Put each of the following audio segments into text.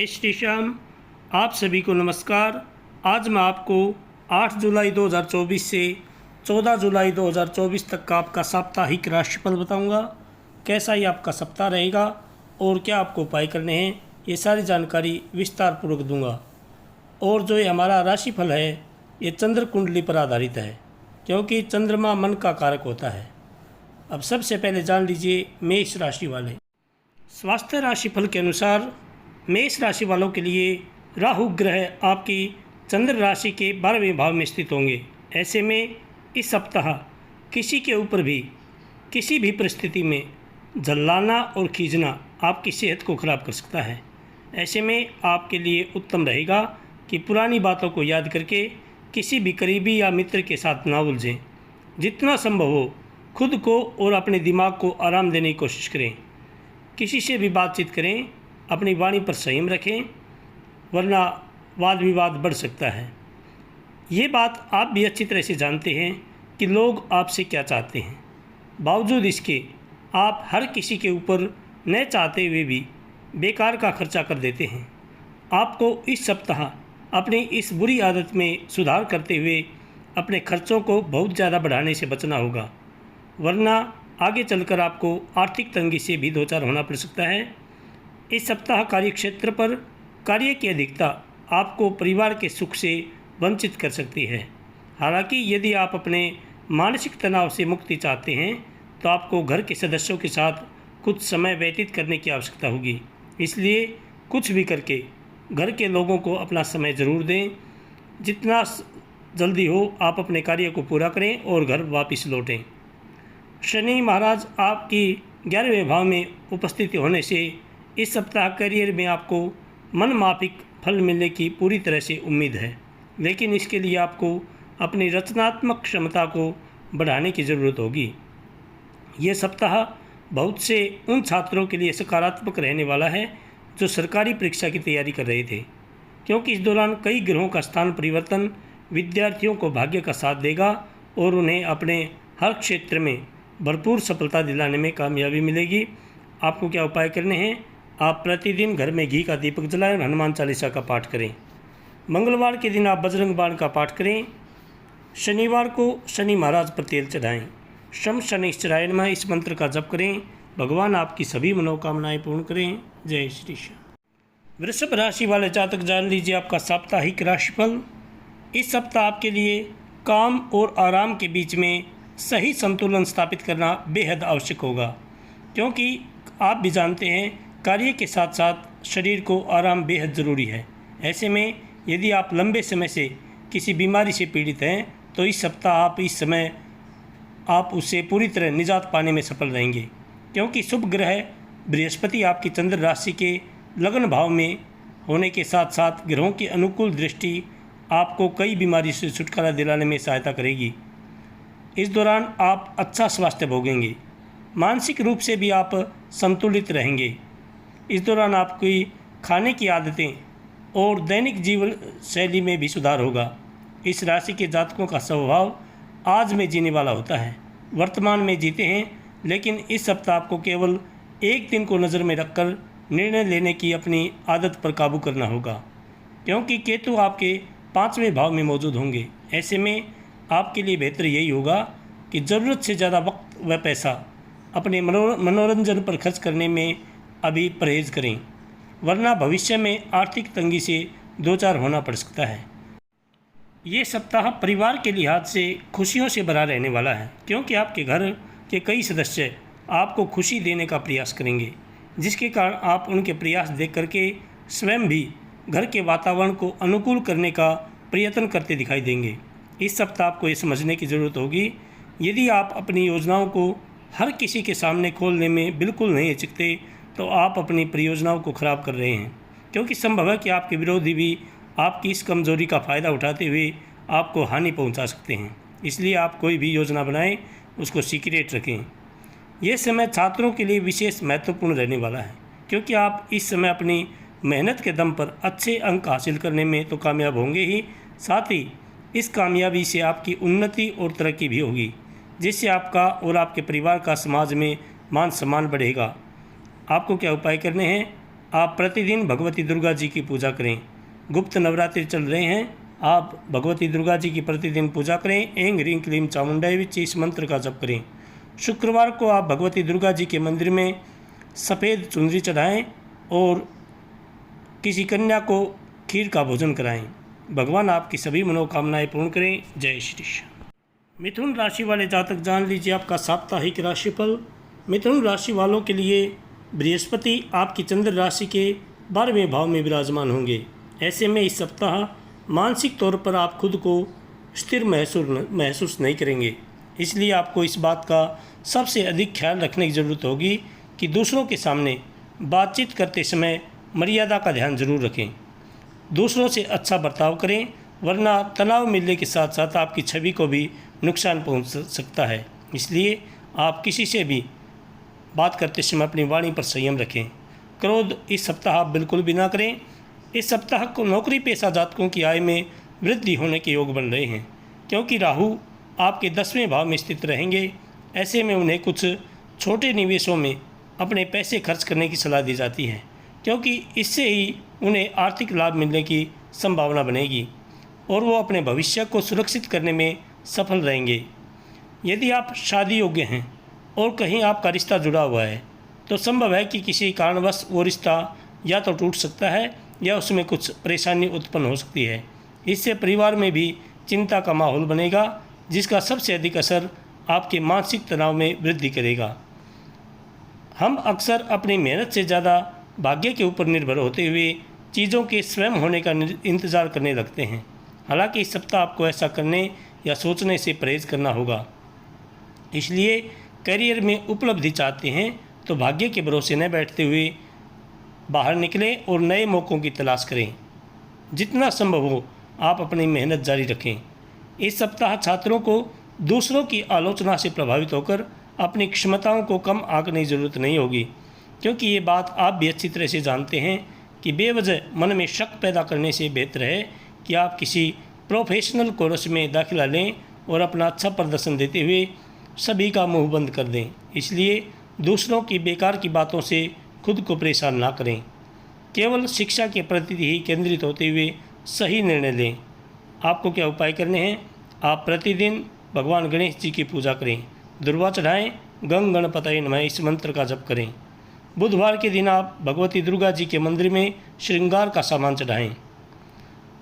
जय श्री श्याम। आप सभी को नमस्कार। आज मैं आपको 8 जुलाई 2024 से 14 जुलाई 2024 तक का आपका साप्ताहिक राशिफल बताऊंगा। कैसा ही आपका सप्ताह रहेगा और क्या आपको उपाय करने हैं, ये सारी जानकारी विस्तार पूर्वक दूंगा। और जो ये हमारा राशिफल है ये चंद्र कुंडली पर आधारित है, क्योंकि चंद्रमा मन का कारक होता है। अब सबसे पहले जान लीजिए मेष राशि वाले। स्वास्थ्य राशिफल के अनुसार मेष राशि वालों के लिए राहु ग्रह आपकी चंद्र राशि के 12वें भाव में स्थित होंगे। ऐसे में इस सप्ताह किसी के ऊपर भी किसी भी परिस्थिति में झल्लाना और खींचना आपकी सेहत को खराब कर सकता है। ऐसे में आपके लिए उत्तम रहेगा कि पुरानी बातों को याद करके किसी भी करीबी या मित्र के साथ ना उलझें। जितना संभव हो खुद को और अपने दिमाग को आराम देने की कोशिश करें। किसी से भी बातचीत करें, अपनी वाणी पर संयम रखें, वरना वाद विवाद बढ़ सकता है। ये बात आप भी अच्छी तरह से जानते हैं कि लोग आपसे क्या चाहते हैं। बावजूद इसके आप हर किसी के ऊपर न चाहते हुए भी बेकार का खर्चा कर देते हैं। आपको इस सप्ताह अपनी इस बुरी आदत में सुधार करते हुए अपने खर्चों को बहुत ज़्यादा बढ़ाने से बचना होगा, वरना आगे चलकर आपको आर्थिक तंगी से भी दो चार होना पड़ सकता है। इस सप्ताह कार्य क्षेत्र पर कार्य की अधिकता आपको परिवार के सुख से वंचित कर सकती है। हालांकि यदि आप अपने मानसिक तनाव से मुक्ति चाहते हैं तो आपको घर के सदस्यों के साथ कुछ समय व्यतीत करने की आवश्यकता होगी। इसलिए कुछ भी करके घर के लोगों को अपना समय ज़रूर दें। जितना जल्दी हो आप अपने कार्य को पूरा करें और घर वापस लौटें। शनि महाराज आपकी 11वें भाव में उपस्थिति होने से इस सप्ताह करियर में आपको मनमाफिक फल मिलने की पूरी तरह से उम्मीद है, लेकिन इसके लिए आपको अपनी रचनात्मक क्षमता को बढ़ाने की ज़रूरत होगी। ये सप्ताह बहुत से उन छात्रों के लिए सकारात्मक रहने वाला है जो सरकारी परीक्षा की तैयारी कर रहे थे, क्योंकि इस दौरान कई ग्रहों का स्थान परिवर्तन विद्यार्थियों को भाग्य का साथ देगा और उन्हें अपने हर क्षेत्र में भरपूर सफलता दिलाने में कामयाबी मिलेगी। आपको क्या उपाय करने हैं? आप प्रतिदिन घर में घी का दीपक जलाएं और हनुमान चालीसा का पाठ करें। मंगलवार के दिन आप बजरंग बाण का पाठ करें। शनिवार को शनि महाराज पर तेल चढ़ाएं। शम शनिश्चराय नमः इस मंत्र का जप करें। भगवान आपकी सभी मनोकामनाएं पूर्ण करें। जय श्री श्याम। वृषभ राशि वाले जातक जान लीजिए आपका साप्ताहिक राशिफल। इस सप्ताह आपके लिए काम और आराम के बीच में सही संतुलन स्थापित करना बेहद आवश्यक होगा, क्योंकि आप भी जानते हैं कार्य के साथ साथ शरीर को आराम बेहद ज़रूरी है। ऐसे में यदि आप लंबे समय से किसी बीमारी से पीड़ित हैं तो इस सप्ताह इस समय आप उससे पूरी तरह निजात पाने में सफल रहेंगे, क्योंकि शुभ ग्रह बृहस्पति आपकी चंद्र राशि के लगन भाव में होने के साथ साथ ग्रहों की अनुकूल दृष्टि आपको कई बीमारी से छुटकारा दिलाने में सहायता करेगी। इस दौरान आप अच्छा स्वास्थ्य भोगेंगे। मानसिक रूप से भी आप संतुलित रहेंगे। इस दौरान आपकी खाने की आदतें और दैनिक जीवन शैली में भी सुधार होगा। इस राशि के जातकों का स्वभाव आज में जीने वाला होता है। वर्तमान में जीते हैं, लेकिन इस सप्ताह आपको केवल एक दिन को नज़र में रखकर निर्णय लेने की अपनी आदत पर काबू करना होगा, क्योंकि केतु आपके 5वें भाव में मौजूद होंगे। ऐसे में आपके लिए बेहतर यही होगा कि ज़रूरत से ज़्यादा वक्त व पैसा अपने मनोरंजन पर खर्च करने में अभी परहेज़ करें, वरना भविष्य में आर्थिक तंगी से दो चार होना पड़ सकता है। ये सप्ताह परिवार के लिहाज से खुशियों से भरा रहने वाला है, क्योंकि आपके घर के कई सदस्य आपको खुशी देने का प्रयास करेंगे, जिसके कारण आप उनके प्रयास देख करके स्वयं भी घर के वातावरण को अनुकूल करने का प्रयत्न करते दिखाई देंगे। इस सप्ताह आपको ये समझने की ज़रूरत होगी, यदि आप अपनी योजनाओं को हर किसी के सामने खोलने में बिल्कुल नहीं हिचकते तो आप अपनी परियोजनाओं को ख़राब कर रहे हैं, क्योंकि संभव है कि आपके विरोधी भी आपकी इस कमज़ोरी का फ़ायदा उठाते हुए आपको हानि पहुंचा सकते हैं। इसलिए आप कोई भी योजना बनाएं, उसको सीक्रेट रखें। यह समय छात्रों के लिए विशेष महत्वपूर्ण रहने वाला है, क्योंकि आप इस समय अपनी मेहनत के दम पर अच्छे अंक हासिल करने में तो कामयाब होंगे ही, साथ ही इस कामयाबी से आपकी उन्नति और तरक्की भी होगी, जिससे आपका और आपके परिवार का समाज में मान सम्मान बढ़ेगा। आपको क्या उपाय करने हैं? आप प्रतिदिन भगवती दुर्गा जी की पूजा करें। गुप्त नवरात्रि चल रहे हैं, आप भगवती दुर्गा जी की प्रतिदिन पूजा करें। ऐं ह्रीं क्लीं चामुंडाय विच इस मंत्र का जप करें। शुक्रवार को आप भगवती दुर्गा जी के मंदिर में सफ़ेद चुनरी चढ़ाएं और किसी कन्या को खीर का भोजन कराएं। भगवान आपकी सभी मनोकामनाएं पूर्ण करें। जय श्री कृष्ण। मिथुन राशि वाले जातक जान लीजिए आपका साप्ताहिक राशिफल। मिथुन राशि वालों के लिए बृहस्पति आपकी चंद्र राशि के 12वें भाव में विराजमान होंगे। ऐसे में इस सप्ताह मानसिक तौर पर आप खुद को स्थिर महसूस नहीं करेंगे। इसलिए आपको इस बात का सबसे अधिक ख्याल रखने की ज़रूरत होगी कि दूसरों के सामने बातचीत करते समय मर्यादा का ध्यान जरूर रखें। दूसरों से अच्छा बर्ताव करें, वरना तनाव मिलने के साथ साथ आपकी छवि को भी नुकसान पहुंच सकता है। इसलिए आप किसी से भी बात करते समय अपनी वाणी पर संयम रखें। क्रोध इस सप्ताह आप बिल्कुल भी ना करें। इस सप्ताह को नौकरी पेशा जातकों की आय में वृद्धि होने के योग बन रहे हैं, क्योंकि राहु आपके 10वें भाव में स्थित रहेंगे। ऐसे में उन्हें कुछ छोटे निवेशों में अपने पैसे खर्च करने की सलाह दी जाती है, क्योंकि इससे ही उन्हें आर्थिक लाभ मिलने की संभावना बनेगी और वो अपने भविष्य को सुरक्षित करने में सफल रहेंगे। यदि आप शादी योग्य हैं और कहीं आपका रिश्ता जुड़ा हुआ है तो संभव है कि किसी कारणवश वो रिश्ता या तो टूट सकता है या उसमें कुछ परेशानी उत्पन्न हो सकती है। इससे परिवार में भी चिंता का माहौल बनेगा, जिसका सबसे अधिक असर आपके मानसिक तनाव में वृद्धि करेगा। हम अक्सर अपनी मेहनत से ज़्यादा भाग्य के ऊपर निर्भर होते हुए चीज़ों के स्वयं होने का इंतज़ार करने लगते हैं। हालांकि इस सप्ताह आपको ऐसा करने या सोचने से परहेज करना होगा। इसलिए करियर में उपलब्धि चाहते हैं तो भाग्य के भरोसे न बैठते हुए बाहर निकलें और नए मौक़ों की तलाश करें। जितना संभव हो आप अपनी मेहनत जारी रखें। इस सप्ताह छात्रों को दूसरों की आलोचना से प्रभावित होकर अपनी क्षमताओं को कम आंकने की ज़रूरत नहीं होगी, क्योंकि ये बात आप भी अच्छी तरह से जानते हैं कि बेवजह मन में शक पैदा करने से बेहतर है कि आप किसी प्रोफेशनल कोर्स में दाखिला लें और अपना अच्छा प्रदर्शन देते हुए सभी का मुंह बंद कर दें। इसलिए दूसरों की बेकार की बातों से खुद को परेशान ना करें। केवल शिक्षा के प्रति ही केंद्रित होते हुए सही निर्णय लें। आपको क्या उपाय करने हैं? आप प्रतिदिन भगवान गणेश जी की पूजा करें, दुर्वा चढ़ाएँ, गंग गणपतये नमः इस मंत्र का जप करें। बुधवार के दिन आप भगवती दुर्गा जी के मंदिर में श्रृंगार का सामान चढ़ाएं।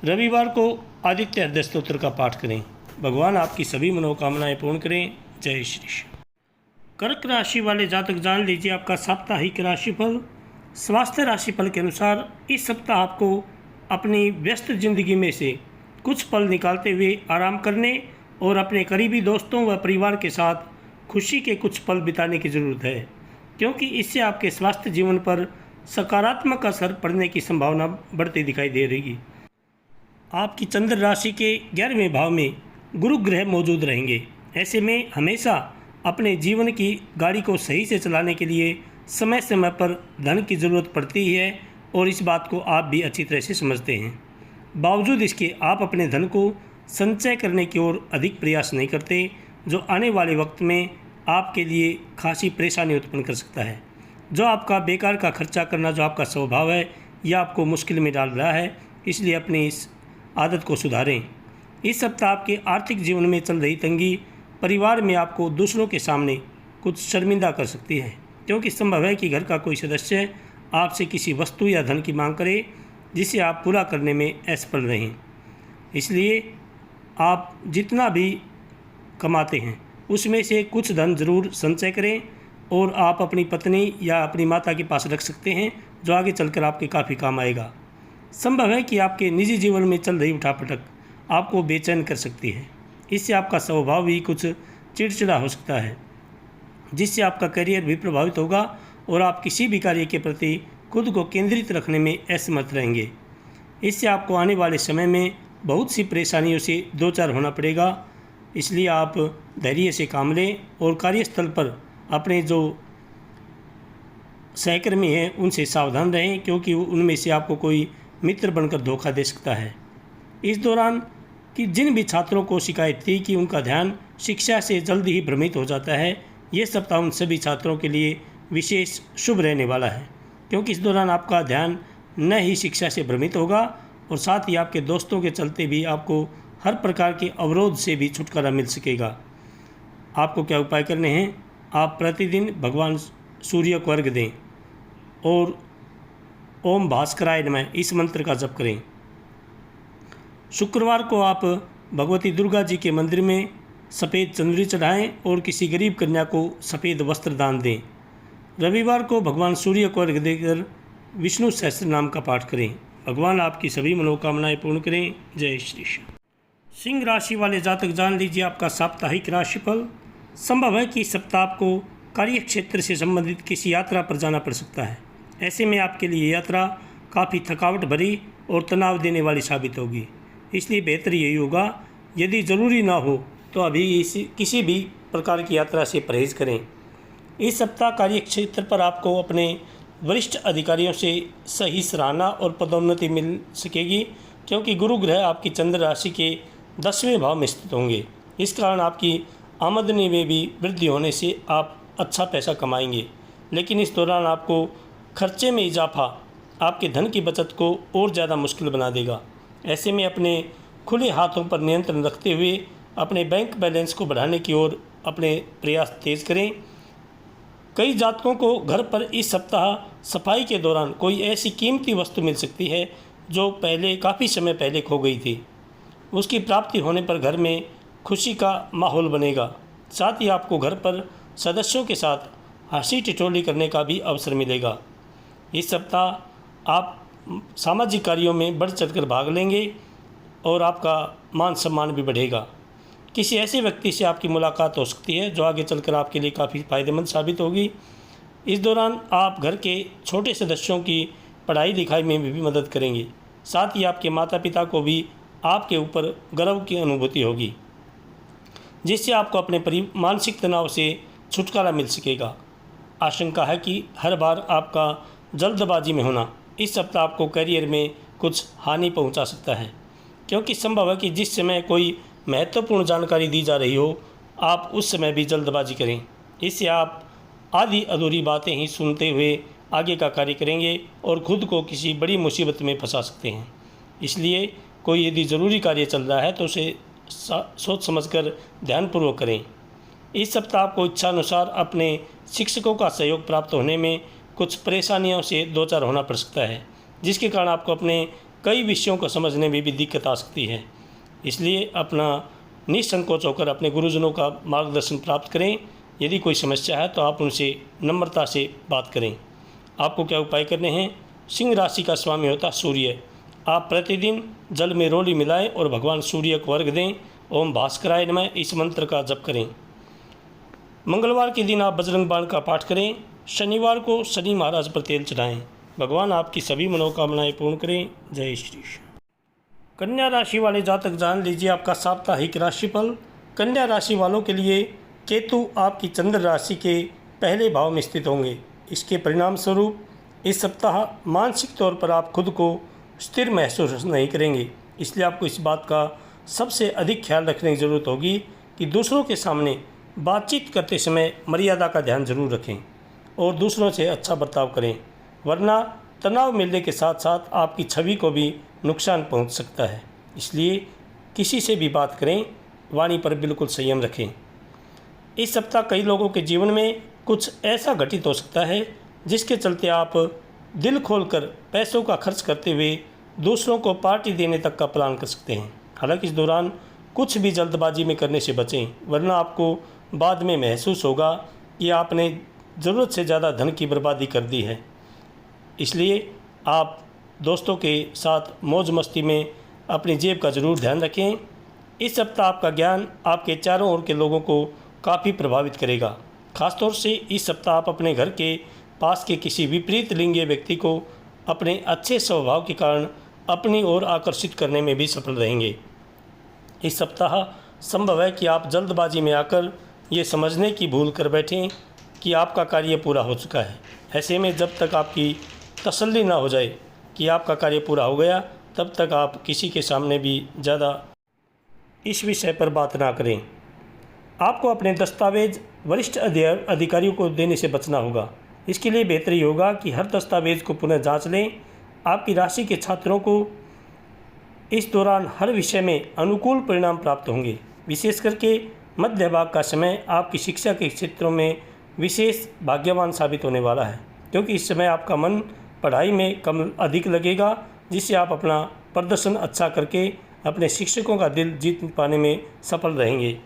रविवार को आदित्य हृदय स्तोत्र का पाठ करें। भगवान आपकी सभी मनोकामनाएं पूर्ण करें। जय श्री कृष्ण। कर्क राशि वाले जातक जान लीजिए आपका साप्ताहिक राशिफल। स्वास्थ्य राशिफल के अनुसार इस सप्ताह आपको अपनी व्यस्त जिंदगी में से कुछ पल निकालते हुए आराम करने और अपने करीबी दोस्तों व परिवार के साथ खुशी के कुछ पल बिताने की ज़रूरत है, क्योंकि इससे आपके स्वास्थ्य जीवन पर सकारात्मक असर पड़ने की संभावना बढ़ती दिखाई दे रही। आपकी चंद्र राशि के 11वें भाव में गुरु ग्रह मौजूद रहेंगे। ऐसे में हमेशा अपने जीवन की गाड़ी को सही से चलाने के लिए समय समय पर धन की ज़रूरत पड़ती है और इस बात को आप भी अच्छी तरह से समझते हैं। बावजूद इसके आप अपने धन को संचय करने की ओर अधिक प्रयास नहीं करते, जो आने वाले वक्त में आपके लिए खासी परेशानी उत्पन्न कर सकता है। जो आपका बेकार का खर्चा करना जो आपका स्वभाव है, यह आपको मुश्किल में डाल रहा है, इसलिए अपनी इस आदत को सुधारें। इस सप्ताह आपके आर्थिक जीवन में चल रही तंगी परिवार में आपको दूसरों के सामने कुछ शर्मिंदा कर सकती है, क्योंकि संभव है कि घर का कोई सदस्य आपसे किसी वस्तु या धन की मांग करे जिसे आप पूरा करने में असफल रहें। इसलिए आप जितना भी कमाते हैं उसमें से कुछ धन जरूर संचय करें और आप अपनी पत्नी या अपनी माता के पास रख सकते हैं, जो आगे चलकर आपके काफ़ी काम आएगा। संभव है कि आपके निजी जीवन में चल रही उठापटक आपको बेचैन कर सकती है। इससे आपका स्वभाव भी कुछ चिड़चिड़ा हो सकता है, जिससे आपका करियर भी प्रभावित होगा और आप किसी भी कार्य के प्रति खुद को केंद्रित रखने में असमर्थ रहेंगे। इससे आपको आने वाले समय में बहुत सी परेशानियों से दो चार होना पड़ेगा। इसलिए आप धैर्य से काम लें और कार्यस्थल पर अपने जो सहकर्मी हैं उनसे सावधान रहें, क्योंकि उनमें से आपको कोई मित्र बनकर धोखा दे सकता है। इस दौरान कि जिन भी छात्रों को शिकायत थी कि उनका ध्यान शिक्षा से जल्द ही भ्रमित हो जाता है, ये सप्ताह उन सभी छात्रों के लिए विशेष शुभ रहने वाला है, क्योंकि इस दौरान आपका ध्यान न ही शिक्षा से भ्रमित होगा और साथ ही आपके दोस्तों के चलते भी आपको हर प्रकार के अवरोध से भी छुटकारा मिल सकेगा। आपको क्या उपाय करने हैं? आप प्रतिदिन भगवान सूर्य को अर्घ्य दें और ओम भास्कराय नमः इस मंत्र का जप करें। शुक्रवार को आप भगवती दुर्गा जी के मंदिर में सफ़ेद चंदरी चढ़ाएं और किसी गरीब कन्या को सफ़ेद वस्त्र दान दें। रविवार को भगवान सूर्य को अर्घ्य देकर विष्णु सहस्त्र नाम का पाठ करें। भगवान आपकी सभी मनोकामनाएं पूर्ण करें। जय श्री कृष्ण। सिंह राशि वाले जातक जान लीजिए आपका साप्ताहिक राशिफल। संभव है कि इस सप्ताह आपको कार्य क्षेत्र से संबंधित किसी यात्रा पर जाना पड़ सकता है। ऐसे में आपके लिए यात्रा काफ़ी थकावट भरी और तनाव देने वाली साबित होगी, इसलिए बेहतर यही होगा यदि ज़रूरी ना हो तो अभी किसी भी प्रकार की यात्रा से परहेज़ करें। इस सप्ताह कार्य क्षेत्र पर आपको अपने वरिष्ठ अधिकारियों से सही सराहना और पदोन्नति मिल सकेगी, क्योंकि गुरु ग्रह आपकी चंद्र राशि के 10वें भाव में स्थित होंगे। इस कारण आपकी आमदनी में भी वृद्धि होने से आप अच्छा पैसा कमाएंगे, लेकिन इस दौरान आपको खर्चे में इजाफा आपके धन की बचत को और ज़्यादा मुश्किल बना देगा। ऐसे में अपने खुले हाथों पर नियंत्रण रखते हुए अपने बैंक बैलेंस को बढ़ाने की ओर अपने प्रयास तेज करें। कई जातकों को घर पर इस सप्ताह सफाई के दौरान कोई ऐसी कीमती वस्तु मिल सकती है जो काफ़ी समय पहले खो गई थी। उसकी प्राप्ति होने पर घर में खुशी का माहौल बनेगा। साथ ही आपको घर पर सदस्यों के साथ हंसी ठिठोली करने का भी अवसर मिलेगा। इस सप्ताह आप सामाजिक कार्यों में बढ़ चढ़कर भाग लेंगे और आपका मान सम्मान भी बढ़ेगा। किसी ऐसे व्यक्ति से आपकी मुलाकात हो सकती है जो आगे चलकर आपके लिए काफ़ी फायदेमंद साबित होगी। इस दौरान आप घर के छोटे सदस्यों की पढ़ाई लिखाई में भी मदद करेंगे। साथ ही आपके माता पिता को भी आपके ऊपर गर्व की अनुभूति होगी, जिससे आपको अपने मानसिक तनाव से छुटकारा मिल सकेगा। आशंका है कि हर बार आपका जल्दबाजी में होना इस सप्ताह आपको करियर में कुछ हानि पहुंचा सकता है, क्योंकि संभव है कि जिस समय कोई महत्वपूर्ण जानकारी दी जा रही हो आप उस समय भी जल्दबाजी करें। इससे आप आधी अधूरी बातें ही सुनते हुए आगे का कार्य करेंगे और खुद को किसी बड़ी मुसीबत में फंसा सकते हैं। इसलिए कोई यदि ज़रूरी कार्य चल रहा है तो उसे सोच समझकर ध्यानपूर्वक करें। इस सप्ताह आपको इच्छानुसार अपने शिक्षकों का सहयोग प्राप्त होने में कुछ परेशानियों से दो चार होना पड़ सकता है, जिसके कारण आपको अपने कई विषयों को समझने में भी दिक्कत आ सकती है। इसलिए अपना निसंकोच होकर अपने गुरुजनों का मार्गदर्शन प्राप्त करें। यदि कोई समस्या है तो आप उनसे नम्रता से बात करें। आपको क्या उपाय करने हैं? सिंह राशि का स्वामी होता सूर्य। आप प्रतिदिन जल में रोली मिलाएं और भगवान सूर्य को अर्घ्य दें। ओम भास्कराय नमः इस मंत्र का जप करें। मंगलवार के दिन आप बजरंग बाण का पाठ करें। शनिवार को शनि महाराज पर तेल चढ़ाएं। भगवान आपकी सभी मनोकामनाएं पूर्ण करें। जय श्री कृष्ण। कन्या राशि वाले जातक जान लीजिए आपका साप्ताहिक राशिफल। कन्या राशि वालों के लिए केतु आपकी चंद्र राशि के पहले भाव में स्थित होंगे। इसके परिणाम स्वरूप इस सप्ताह मानसिक तौर पर आप खुद को स्थिर महसूस नहीं करेंगे। इसलिए आपको इस बात का सबसे अधिक ख्याल रखने की ज़रूरत होगी कि दूसरों के सामने बातचीत करते समय मर्यादा का ध्यान जरूर रखें और दूसरों से अच्छा बर्ताव करें, वरना तनाव मिलने के साथ साथ आपकी छवि को भी नुकसान पहुंच सकता है। इसलिए किसी से भी बात करें, वाणी पर बिल्कुल संयम रखें। इस सप्ताह कई लोगों के जीवन में कुछ ऐसा घटित हो सकता है जिसके चलते आप दिल खोलकर पैसों का खर्च करते हुए दूसरों को पार्टी देने तक का प्लान कर सकते हैं। हालांकि इस दौरान कुछ भी जल्दबाजी में करने से बचें, वरना आपको बाद में महसूस होगा कि आपने ज़रूरत से ज़्यादा धन की बर्बादी कर दी है। इसलिए आप दोस्तों के साथ मौज मस्ती में अपनी जेब का ज़रूर ध्यान रखें। इस सप्ताह आपका ज्ञान आपके चारों ओर के लोगों को काफ़ी प्रभावित करेगा। खासतौर से इस सप्ताह आप अपने घर के पास के किसी विपरीत लिंगीय व्यक्ति को अपने अच्छे स्वभाव के कारण अपनी ओर आकर्षित करने में भी सफल रहेंगे। इस सप्ताह संभव है कि आप जल्दबाजी में आकर ये समझने की भूल कर बैठें कि आपका कार्य पूरा हो चुका है। ऐसे में जब तक आपकी तसल्ली ना हो जाए कि आपका कार्य पूरा हो गया, तब तक आप किसी के सामने भी ज़्यादा इस विषय पर बात ना करें। आपको अपने दस्तावेज वरिष्ठ अधिकारियों को देने से बचना होगा, इसके लिए बेहतर ये होगा कि हर दस्तावेज़ को पुनः जांच लें। आपकी राशि के छात्रों को इस दौरान हर विषय में अनुकूल परिणाम प्राप्त होंगे। विशेष करके मध्य भाग का समय आपकी शिक्षा के क्षेत्रों में विशेष भाग्यवान साबित होने वाला है, क्योंकि इस समय आपका मन पढ़ाई में कम अधिक लगेगा, जिससे आप अपना प्रदर्शन अच्छा करके अपने शिक्षकों का दिल जीत पाने में सफल रहेंगे।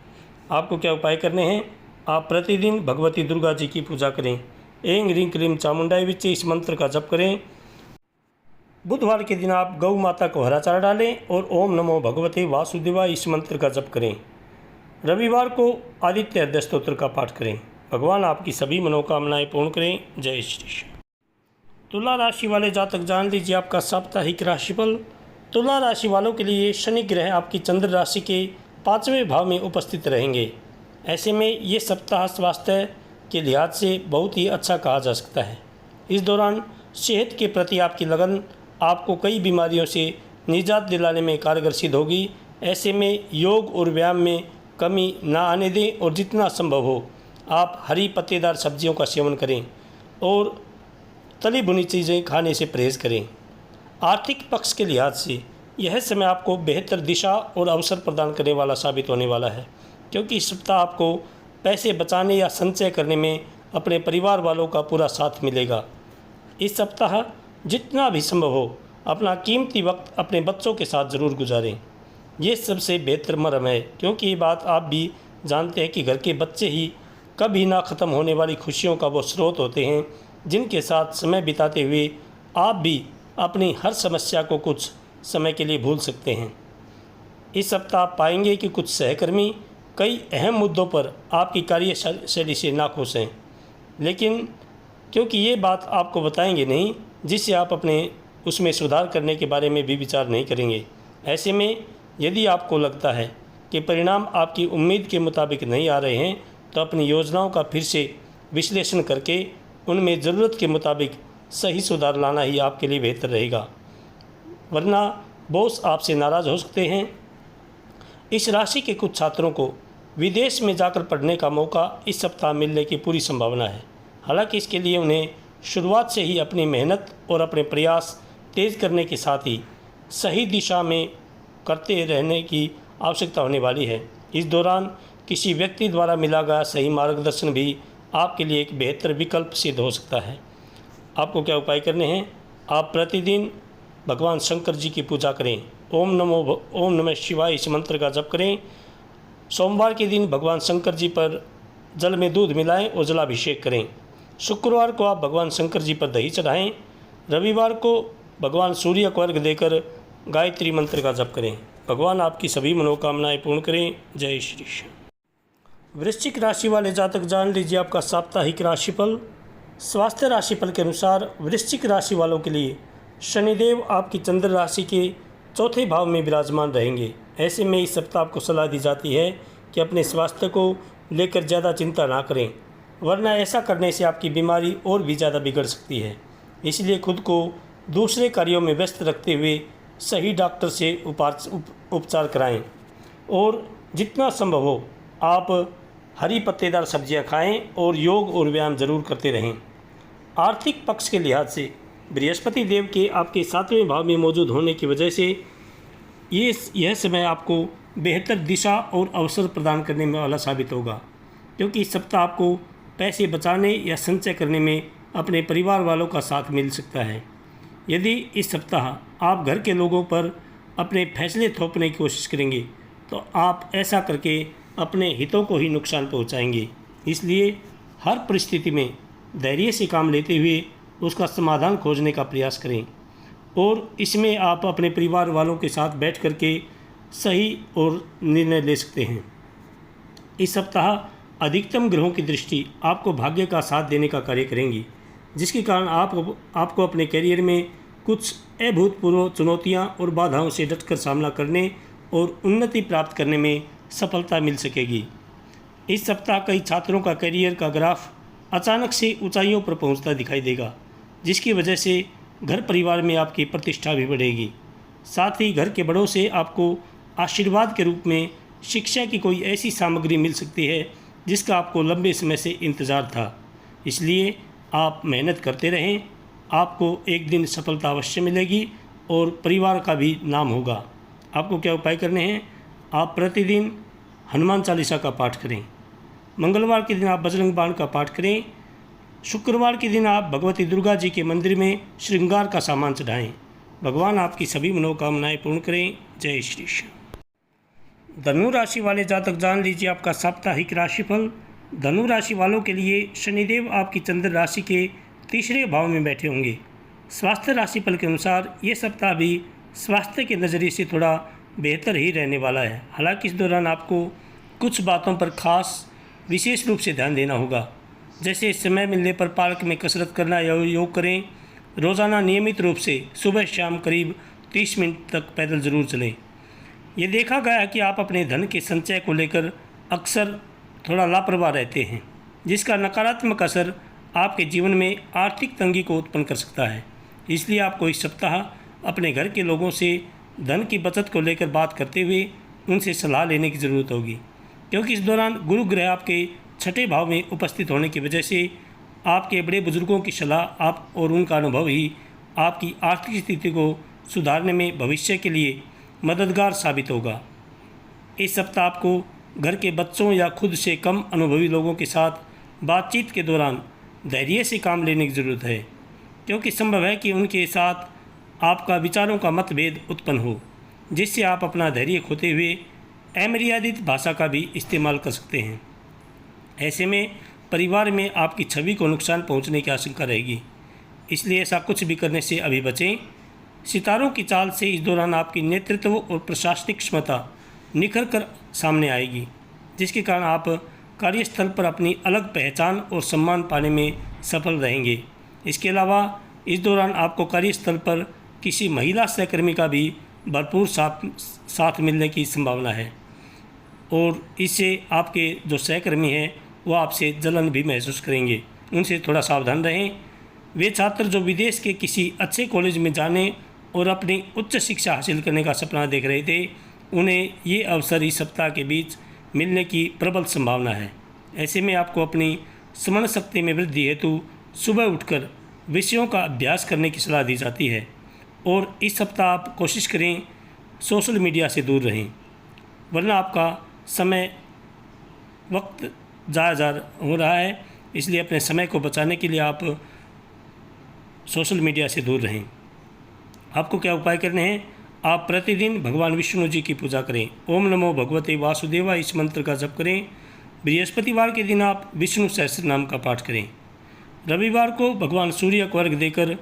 आपको क्या उपाय करने हैं? आप प्रतिदिन भगवती दुर्गा जी की पूजा करें। ऐं ह्रीं क्लीं चामुंडाई विच्चे इस मंत्र का जप करें। बुधवार के दिन आप गौ माता को हरा चारा डालें और ओम नमो भगवते वासुदेवाय इस मंत्र का जप करें। रविवार को आदित्य हृदय स्तोत्र का पाठ करें। भगवान आपकी सभी मनोकामनाएं पूर्ण करें। जय श्री कृष्ण। तुला राशि वाले जातक जान लीजिए आपका साप्ताहिक राशिफल। तुला राशि वालों के लिए शनि ग्रह आपकी चंद्र राशि के 5वें भाव में उपस्थित रहेंगे। ऐसे में ये सप्ताह स्वास्थ्य के लिहाज से बहुत ही अच्छा कहा जा सकता है। इस दौरान सेहत के प्रति आपकी लगन आपको कई बीमारियों से निजात दिलाने में कारगर सिद्ध होगी। ऐसे में योग और व्यायाम में कमी ना आने दें और जितना संभव हो आप हरी पत्तेदार सब्जियों का सेवन करें और तली भुनी चीज़ें खाने से परहेज़ करें। आर्थिक पक्ष के लिहाज से यह समय आपको बेहतर दिशा और अवसर प्रदान करने वाला साबित होने वाला है, क्योंकि इस सप्ताह आपको पैसे बचाने या संचय करने में अपने परिवार वालों का पूरा साथ मिलेगा। इस सप्ताह जितना भी संभव हो अपना कीमती वक्त अपने बच्चों के साथ ज़रूर गुजारें। ये सबसे बेहतर मरहम है, क्योंकि ये बात आप भी जानते हैं कि घर के बच्चे ही कभी ना ख़त्म होने वाली खुशियों का वो स्रोत होते हैं, जिनके साथ समय बिताते हुए आप भी अपनी हर समस्या को कुछ समय के लिए भूल सकते हैं। इस सप्ताह आप पाएंगे कि कुछ सहकर्मी कई अहम मुद्दों पर आपकी कार्यशैली से नाखुश हैं, लेकिन क्योंकि ये बात आपको बताएंगे नहीं, जिससे आप अपने उसमें सुधार करने के बारे में भी विचार नहीं करेंगे। ऐसे में यदि आपको लगता है कि परिणाम आपकी उम्मीद के मुताबिक नहीं आ रहे हैं, तो अपनी योजनाओं का फिर से विश्लेषण करके उनमें ज़रूरत के मुताबिक सही सुधार लाना ही आपके लिए बेहतर रहेगा, वरना बॉस आपसे नाराज़ हो सकते हैं। इस राशि के कुछ छात्रों को विदेश में जाकर पढ़ने का मौका इस सप्ताह मिलने की पूरी संभावना है। हालांकि इसके लिए उन्हें शुरुआत से ही अपनी मेहनत और अपने प्रयास तेज़ करने के साथ ही सही दिशा में करते रहने की आवश्यकता होने वाली है। इस दौरान किसी व्यक्ति द्वारा मिला गया सही मार्गदर्शन भी आपके लिए एक बेहतर विकल्प सिद्ध हो सकता है। आपको क्या उपाय करने हैं? आप प्रतिदिन भगवान शंकर जी की पूजा करें। ओम नमः शिवाय इस मंत्र का जप करें। सोमवार के दिन भगवान शंकर जी पर जल में दूध मिलाएं और जलाभिषेक करें। शुक्रवार को आप भगवान शंकर जी पर दही चढ़ाएं। रविवार को भगवान सूर्य को अर्घ्य देकर गायत्री मंत्र का जप करें। भगवान आपकी सभी मनोकामनाएं पूर्ण करें। जय श्री कृष्ण। वृश्चिक राशि वाले जातक जान लीजिए आपका साप्ताहिक राशिफल। स्वास्थ्य राशिफल के अनुसार वृश्चिक राशि वालों के लिए शनिदेव आपकी चंद्र राशि के 4थे भाव में विराजमान रहेंगे। ऐसे में इस सप्ताह आपको सलाह दी जाती है कि अपने स्वास्थ्य को लेकर ज़्यादा चिंता ना करें, वरना ऐसा करने से आपकी बीमारी और भी ज़्यादा बिगड़ सकती है। इसलिए खुद को दूसरे कार्यों में व्यस्त रखते हुए सही डॉक्टर से उपचार कराएं और जितना संभव हो आप हरी पत्तेदार सब्जियां खाएं और योग और व्यायाम जरूर करते रहें। आर्थिक पक्ष के लिहाज से बृहस्पति देव के आपके 7वें भाव में मौजूद होने की वजह से यह समय आपको बेहतर दिशा और अवसर प्रदान करने में वाला साबित होगा, क्योंकि इस सप्ताह आपको पैसे बचाने या संचय करने में अपने परिवार वालों का साथ मिल सकता है। यदि इस सप्ताह आप घर के लोगों पर अपने फैसले थोपने की कोशिश करेंगे, तो आप ऐसा करके अपने हितों को ही नुकसान पहुंचाएंगे। इसलिए हर परिस्थिति में धैर्य से काम लेते हुए उसका समाधान खोजने का प्रयास करें और इसमें आप अपने परिवार वालों के साथ बैठ करके सही और निर्णय ले सकते हैं। इस सप्ताह अधिकतम ग्रहों की दृष्टि आपको भाग्य का साथ देने का कार्य करेंगी, जिसके कारण आपको अपने करियर में कुछ अभूतपूर्व चुनौतियां और बाधाओं से डटकर सामना करने और उन्नति प्राप्त करने में सफलता मिल सकेगी। इस सप्ताह कई छात्रों का करियर का ग्राफ अचानक से ऊंचाइयों पर पहुंचता दिखाई देगा, जिसकी वजह से घर परिवार में आपकी प्रतिष्ठा भी बढ़ेगी। साथ ही घर के बड़ों से आपको आशीर्वाद के रूप में शिक्षा की कोई ऐसी सामग्री मिल सकती है जिसका आपको लंबे समय से इंतज़ार था। इसलिए आप मेहनत करते रहें, आपको एक दिन सफलता अवश्य मिलेगी और परिवार का भी नाम होगा। आपको क्या उपाय करने हैं? आप प्रतिदिन हनुमान चालीसा का पाठ करें। मंगलवार के दिन आप बजरंग बाण का पाठ करें। शुक्रवार के दिन आप भगवती दुर्गा जी के मंदिर में श्रृंगार का सामान चढ़ाएं। भगवान आपकी सभी मनोकामनाएं पूर्ण करें। जय श्री कृष्ण। धनु राशि वाले जातक जान लीजिए आपका साप्ताहिक राशिफल। धनु राशि वालों के लिए शनिदेव आपकी चंद्र राशि के तीसरे भाव में बैठे होंगे। स्वास्थ्य राशिफल के अनुसार ये सप्ताह भी स्वास्थ्य के नज़रिए से थोड़ा बेहतर ही रहने वाला है। हालांकि इस दौरान आपको कुछ बातों पर खास विशेष रूप से ध्यान देना होगा, जैसे समय मिलने पर पार्क में कसरत करना या योग करें। रोज़ाना नियमित रूप से सुबह शाम करीब 30 मिनट तक पैदल ज़रूर चलें। ये देखा गया है कि आप अपने धन के संचय को लेकर अक्सर थोड़ा लापरवाह रहते हैं, जिसका नकारात्मक असर आपके जीवन में आर्थिक तंगी को उत्पन्न कर सकता है। इसलिए आपको इस सप्ताह अपने घर के लोगों से धन की बचत को लेकर बात करते हुए उनसे सलाह लेने की ज़रूरत होगी, क्योंकि इस दौरान गुरु ग्रह आपके छठे भाव में उपस्थित होने की वजह से आपके बड़े बुजुर्गों की सलाह आप और उनका अनुभव ही आपकी आर्थिक स्थिति को सुधारने में भविष्य के लिए मददगार साबित होगा। इस सप्ताह आपको घर के बच्चों या खुद से कम अनुभवी लोगों के साथ बातचीत के दौरान धैर्य से काम लेने की ज़रूरत है, क्योंकि संभव है कि उनके साथ आपका विचारों का मतभेद उत्पन्न हो, जिससे आप अपना धैर्य खोते हुए अमर्यादित भाषा का भी इस्तेमाल कर सकते हैं। ऐसे में परिवार में आपकी छवि को नुकसान पहुंचने की आशंका रहेगी, इसलिए ऐसा कुछ भी करने से अभी बचें। सितारों की चाल से इस दौरान आपकी नेतृत्व और प्रशासनिक क्षमता निखर कर सामने आएगी, जिसके कारण आप कार्यस्थल पर अपनी अलग पहचान और सम्मान पाने में सफल रहेंगे। इसके अलावा इस दौरान आपको कार्यस्थल पर किसी महिला सहकर्मी का भी भरपूर साथ मिलने की संभावना है और इससे आपके जो सहकर्मी हैं वो आपसे जलन भी महसूस करेंगे। उनसे थोड़ा सावधान रहें। वे छात्र जो विदेश के किसी अच्छे कॉलेज में जाने और अपनी उच्च शिक्षा हासिल करने का सपना देख रहे थे, उन्हें ये अवसर इस सप्ताह के बीच मिलने की प्रबल संभावना है। ऐसे में आपको अपनी स्मरण शक्ति में वृद्धि हेतु सुबह उठकर विषयों का अभ्यास करने की सलाह दी जाती है और इस सप्ताह आप कोशिश करें सोशल मीडिया से दूर रहें, वरना आपका समय वक्त ज़ाया हो रहा है। इसलिए अपने समय को बचाने के लिए आप सोशल मीडिया से दूर रहें। आपको क्या उपाय करने हैं? आप प्रतिदिन भगवान विष्णु जी की पूजा करें। ओम नमो भगवते वासुदेवाय इस मंत्र का जप करें। बृहस्पतिवार के दिन आप विष्णु सहस्त्र नाम का पाठ करें। रविवार को भगवान सूर्य को अर्घ्य देकर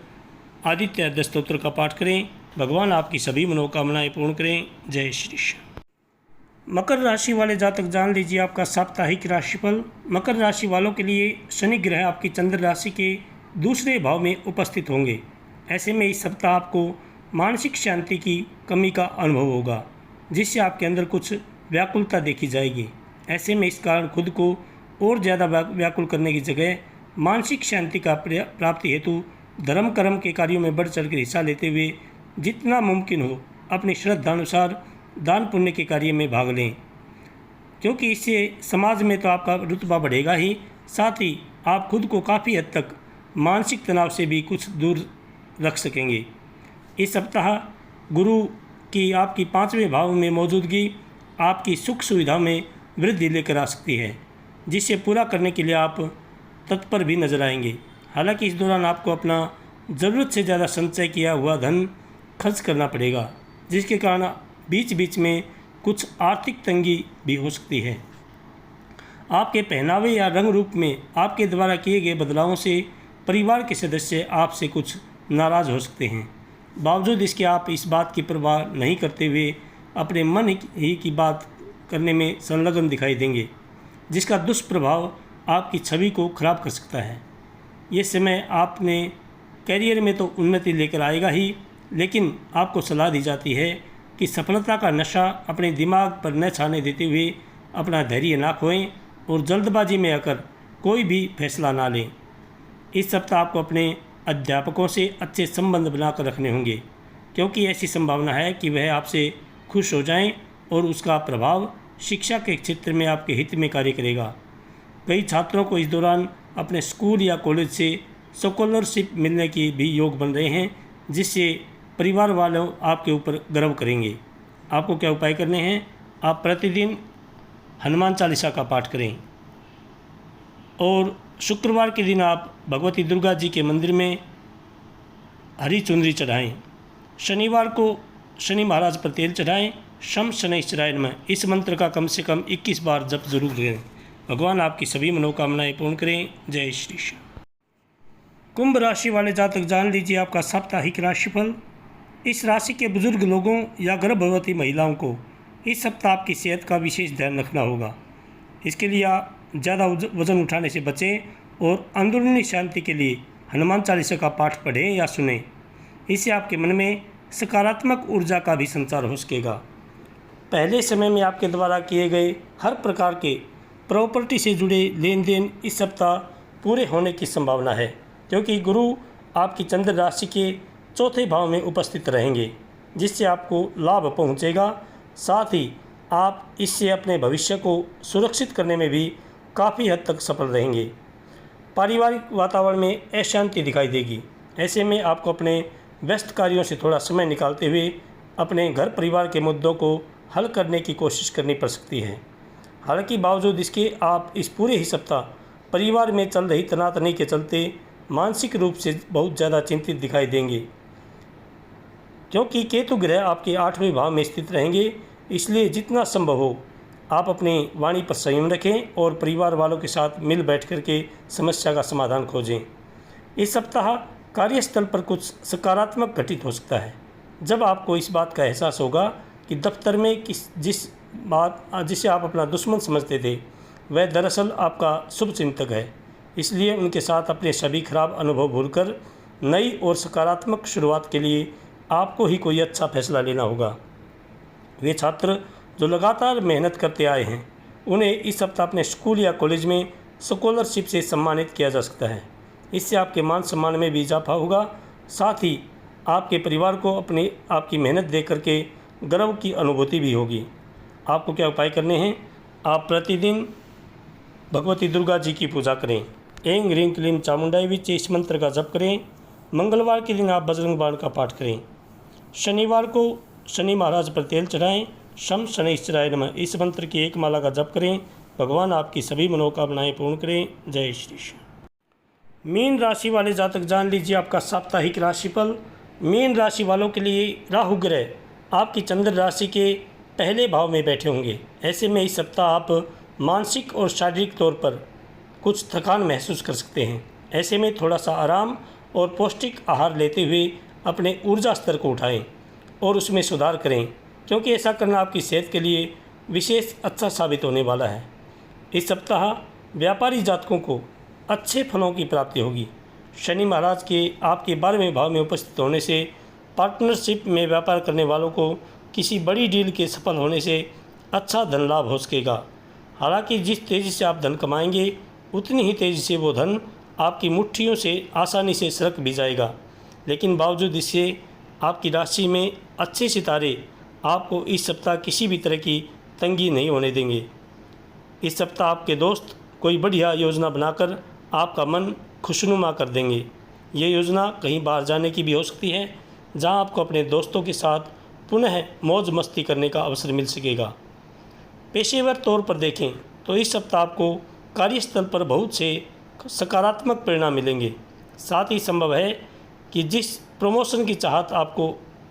आदित्य हृदय स्तोत्र का पाठ करें। भगवान आपकी सभी मनोकामनाएं पूर्ण करें। जय श्री कृष्ण। मकर राशि वाले जातक जान लीजिए आपका साप्ताहिक राशिफल। मकर राशि वालों के लिए शनि ग्रह आपकी चंद्र राशि के दूसरे भाव में उपस्थित होंगे। ऐसे में इस सप्ताह आपको मानसिक शांति की कमी का अनुभव होगा, जिससे आपके अंदर कुछ व्याकुलता देखी जाएगी। ऐसे में इस कारण खुद को और ज़्यादा व्याकुल करने की जगह मानसिक शांति का प्राप्ति हेतु धर्म कर्म के कार्यों में बढ़ चढ़ कर हिस्सा लेते हुए जितना मुमकिन हो अपनी श्रद्धानुसार दान पुण्य के कार्य में भाग लें, क्योंकि इससे समाज में तो आपका रुतबा बढ़ेगा ही, साथ ही आप खुद को काफ़ी हद तक मानसिक तनाव से भी कुछ दूर रख सकेंगे। इस सप्ताह गुरु की आपकी 5वें भाव में मौजूदगी आपकी सुख सुविधा में वृद्धि लेकर आ सकती है, जिसे पूरा करने के लिए आप तत्पर भी नजर आएंगे। हालांकि इस दौरान आपको अपना ज़रूरत से ज़्यादा संचय किया हुआ धन खर्च करना पड़ेगा, जिसके कारण बीच बीच में कुछ आर्थिक तंगी भी हो सकती है। आपके पहनावे या रंग रूप में आपके द्वारा किए गए बदलावों से परिवार के सदस्य आपसे कुछ नाराज़ हो सकते हैं। बावजूद इसके आप इस बात की परवाह नहीं करते हुए अपने मन ही की बात करने में संलग्न दिखाई देंगे, जिसका दुष्प्रभाव आपकी छवि को खराब कर सकता है। ये समय आपने कैरियर में तो उन्नति लेकर आएगा ही, लेकिन आपको सलाह दी जाती है कि सफलता का नशा अपने दिमाग पर न छाने देते हुए अपना धैर्य ना खोएं और जल्दबाजी में आकर कोई भी फैसला ना लें। इस सप्ताह आपको अपने अध्यापकों से अच्छे संबंध बनाकर रखने होंगे, क्योंकि ऐसी संभावना है कि वह आपसे खुश हो जाएं और उसका प्रभाव शिक्षा के क्षेत्र में आपके हित में कार्य करेगा। कई छात्रों को इस दौरान अपने स्कूल या कॉलेज से स्कॉलरशिप मिलने की भी योग बन रहे हैं, जिससे परिवार वालों आपके ऊपर गर्व करेंगे। आपको क्या उपाय करने हैं? आप प्रतिदिन हनुमान चालीसा का पाठ करें और शुक्रवार के दिन आप भगवती दुर्गा जी के मंदिर में हरी चुनरी चढ़ाएं। शनिवार को शनि महाराज पर तेल चढ़ाएं। शम शनैश्चराय नमः इस मंत्र का कम से कम 21 बार जप जरूर करें। भगवान आपकी सभी मनोकामनाएं पूर्ण करें। जय श्री श्याम। कुंभ राशि वाले जातक जान लीजिए आपका साप्ताहिक राशिफल। इस राशि के बुजुर्ग लोगों या गर्भवती महिलाओं को इस सप्ताह आपकी सेहत का विशेष ध्यान रखना होगा। इसके लिए आप ज़्यादा वजन उठाने से बचें और अंदरूनी शांति के लिए हनुमान चालीसा का पाठ पढ़ें या सुनें। इससे आपके मन में सकारात्मक ऊर्जा का भी संचार हो सकेगा। पहले समय में आपके द्वारा किए गए हर प्रकार के प्रॉपर्टी से जुड़े लेन देन इस सप्ताह पूरे होने की संभावना है, क्योंकि गुरु आपकी चंद्र राशि के चौथे भाव में उपस्थित रहेंगे, जिससे आपको लाभ पहुंचेगा। साथ ही आप इससे अपने भविष्य को सुरक्षित करने में भी काफ़ी हद तक सफल रहेंगे। पारिवारिक वातावरण में अशांति दिखाई देगी। ऐसे में आपको अपने व्यस्त कार्यों से थोड़ा समय निकालते हुए अपने घर परिवार के मुद्दों को हल करने की कोशिश करनी पड़ सकती है। हालांकि बावजूद इसके आप इस पूरे ही सप्ताह परिवार में चल रही तनातनी के चलते मानसिक रूप से बहुत ज़्यादा चिंतित दिखाई देंगे, क्योंकि केतु ग्रह आपके 8वें भाव में स्थित रहेंगे। इसलिए जितना संभव हो आप अपनी वाणी पर संयम रखें और परिवार वालों के साथ मिल बैठ कर के समस्या का समाधान खोजें। इस सप्ताह कार्यस्थल पर कुछ सकारात्मक घटित हो सकता है, जब आपको इस बात का एहसास होगा कि दफ्तर में जिसे आप अपना दुश्मन समझते थे वह दरअसल आपका शुभचिंतक है। इसलिए उनके साथ अपने सभी खराब अनुभव भूलकर नई और सकारात्मक शुरुआत के लिए आपको ही कोई अच्छा फैसला लेना होगा। वे छात्र जो लगातार मेहनत करते आए हैं उन्हें इस सप्ताह अपने स्कूल या कॉलेज में स्कॉलरशिप से सम्मानित किया जा सकता है। इससे आपके मान सम्मान में भी इजाफा होगा। साथ ही आपके परिवार को आपकी मेहनत देख करके गर्व की अनुभूति भी होगी। आपको क्या उपाय करने हैं? आप प्रतिदिन भगवती दुर्गा जी की पूजा करें। ऐं ह्रीं क्लीं चामुंडाई विचे इस मंत्र का जप करें। मंगलवार के दिन आप बजरंग बाण का पाठ करें। शनिवार को शनि महाराज पर तेल चढ़ाएं। शम शनैश्चराय नमः इस मंत्र की एक माला का जप करें। भगवान आपकी सभी मनोकामनाएं पूर्ण करें। जय श्री श्याम। मीन राशि वाले जातक जान लीजिए आपका साप्ताहिक राशिफल। मीन राशि वालों के लिए राहु ग्रह आपकी चंद्र राशि के पहले भाव में बैठे होंगे। ऐसे में इस सप्ताह आप मानसिक और शारीरिक तौर पर कुछ थकान महसूस कर सकते हैं। ऐसे में थोड़ा सा आराम और पौष्टिक आहार लेते हुए अपने ऊर्जा स्तर को उठाएं और उसमें सुधार करें, क्योंकि ऐसा करना आपकी सेहत के लिए विशेष अच्छा साबित होने वाला है। इस सप्ताह व्यापारी जातकों को अच्छे फलों की प्राप्ति होगी। शनि महाराज के आपके 12वें भाव में उपस्थित होने से पार्टनरशिप में व्यापार करने वालों को किसी बड़ी डील के सफल होने से अच्छा धन लाभ हो सकेगा। हालांकि जिस तेज़ी से आप धन कमाएंगे उतनी ही तेज़ी से वो धन आपकी मुट्ठियों से आसानी से सरक भी जाएगा। लेकिन बावजूद इससे आपकी राशि में अच्छे सितारे आपको इस सप्ताह किसी भी तरह की तंगी नहीं होने देंगे। इस सप्ताह आपके दोस्त कोई बढ़िया योजना बनाकर आपका मन खुशनुमा कर देंगे। ये योजना कहीं बाहर जाने की भी हो सकती है, जहां आपको अपने दोस्तों के साथ पुनः मौज मस्ती करने का अवसर मिल सकेगा। पेशेवर तौर पर देखें तो इस सप्ताह आपको कार्यस्थल पर बहुत से सकारात्मक परिणाम मिलेंगे। साथ ही संभव है कि जिस प्रमोशन की चाहत आपको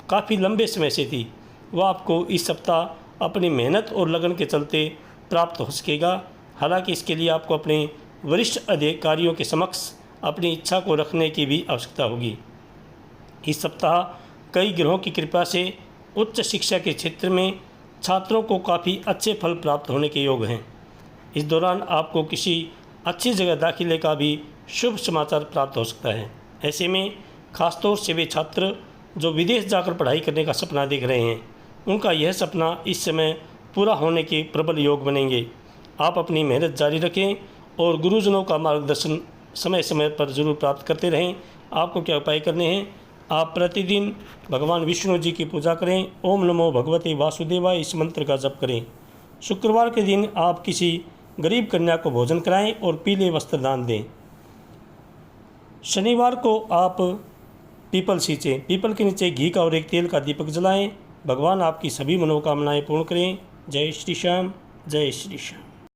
काफ़ी लंबे समय से थी वह आपको इस सप्ताह अपनी मेहनत और लगन के चलते प्राप्त हो सकेगा। हालांकि इसके लिए आपको अपने वरिष्ठ अधिकारियों के समक्ष अपनी इच्छा को रखने की भी आवश्यकता होगी। इस सप्ताह कई ग्रहों की कृपा से उच्च शिक्षा के क्षेत्र में छात्रों को काफ़ी अच्छे फल प्राप्त होने के योग हैं। इस दौरान आपको किसी अच्छी जगह दाखिले का भी शुभ समाचार प्राप्त हो सकता है। ऐसे में खासतौर से वे छात्र जो विदेश जाकर पढ़ाई करने का सपना देख रहे हैं उनका यह सपना इस समय पूरा होने के प्रबल योग बनेंगे। आप अपनी मेहनत जारी रखें और गुरुजनों का मार्गदर्शन समय समय पर जरूर प्राप्त करते रहें। आपको क्या उपाय करने हैं? आप प्रतिदिन भगवान विष्णु जी की पूजा करें। ओम नमो भगवते वासुदेवाय इस मंत्र का जप करें। शुक्रवार के दिन आप किसी गरीब कन्या को भोजन कराएं और पीले वस्त्र दान दें। शनिवार को आप पीपल सींचें, पीपल के नीचे घी का और एक तेल का दीपक जलाएं। भगवान आपकी सभी मनोकामनाएं पूर्ण करें। जय श्री श्याम, जय श्री श्याम।